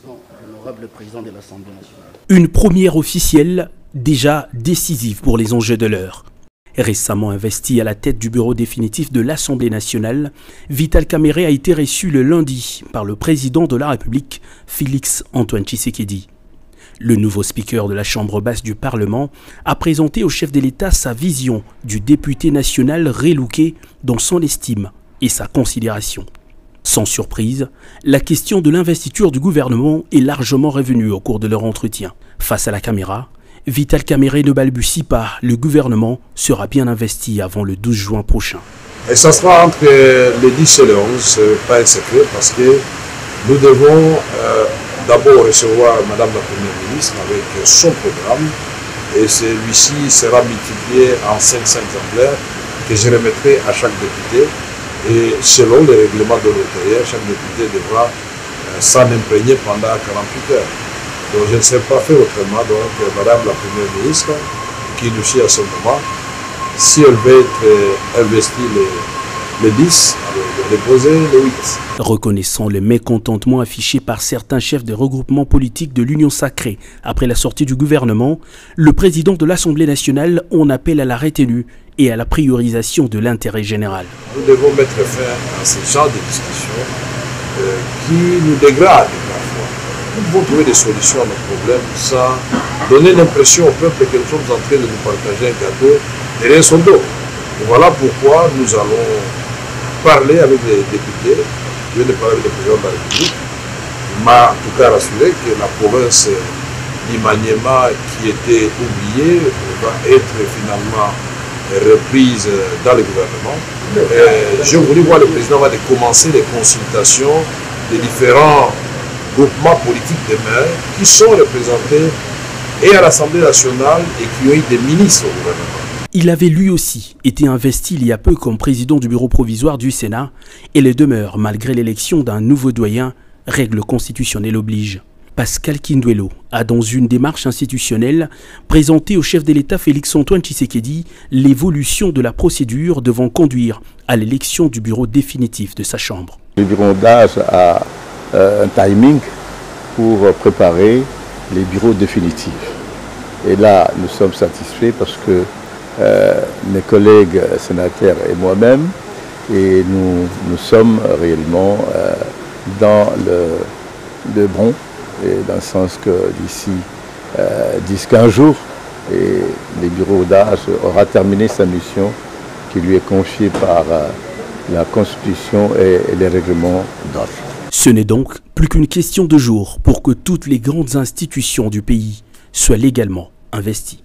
Honorable président de l'Assemblée nationale. Une première officielle déjà décisive pour les enjeux de l'heure. Récemment investi à la tête du bureau définitif de l'Assemblée nationale, Vital Kamerhe a été reçu le lundi par le président de la République, Félix Antoine Tshisekedi. Le nouveau speaker de la Chambre basse du Parlement a présenté au chef de l'État sa vision du député national relooké dans son estime et sa considération. Sans surprise, la question de l'investiture du gouvernement est largement revenue au cours de leur entretien. Face à la caméra, Vital Kamerhe ne balbutie pas, le gouvernement sera bien investi avant le 12 juin prochain. Et ça sera entre le 10 et le 11, ce n'est pas un secret, parce que nous devons d'abord recevoir Madame la Première ministre avec son programme, et celui-ci sera multiplié en 500 exemplaires que je remettrai à chaque député. Et selon les règlements de l'intérieur, chaque député devra s'en imprégner pendant 48 heures. Donc je ne sais pas faire autrement. Donc Madame la Première ministre, qui nous suit à ce moment, si elle veut être investie le 10, elle doit déposer le 8. Reconnaissant le mécontentement affiché par certains chefs des regroupements politiques de l'Union sacrée après la sortie du gouvernement, le président de l'Assemblée nationale en appelle à la retenue et à la priorisation de l'intérêt général. Nous devons mettre fin à ce genre de discussions qui nous dégradent parfois. Nous devons trouver des solutions à nos problèmes sans donner l'impression au peuple que nous sommes en train de nous partager un gâteau derrière son dos. Et voilà pourquoi nous allons parler avec les députés. Je viens de parler avec le président de la République. Il m'a en tout cas rassuré que la province d'Imaniema, qui était oubliée, va être finalement reprise dans le gouvernement. Je voulais voir le président va commencer les consultations des différents groupements politiques de maires qui sont représentés et à l'Assemblée nationale et qui ont eu des ministres au gouvernement. Il avait lui aussi été investi il y a peu comme président du bureau provisoire du Sénat et le demeure malgré l'élection d'un nouveau doyen, règle constitutionnelle oblige. Pascal Kinduelo a dans une démarche institutionnelle présenté au chef de l'État Félix Antoine Tshisekedi l'évolution de la procédure devant conduire à l'élection du bureau définitif de sa chambre. Le bureau d'âge a un timing pour préparer les bureaux définitifs. Et là, nous sommes satisfaits parce que mes collègues sénateurs et moi-même, et nous sommes réellement dans le bon, et dans le sens que d'ici 10-15 jours, et le bureau d'âge aura terminé sa mission qui lui est confiée par la Constitution et les règlements d'âge. Ce n'est donc plus qu'une question de jours pour que toutes les grandes institutions du pays soient légalement investies.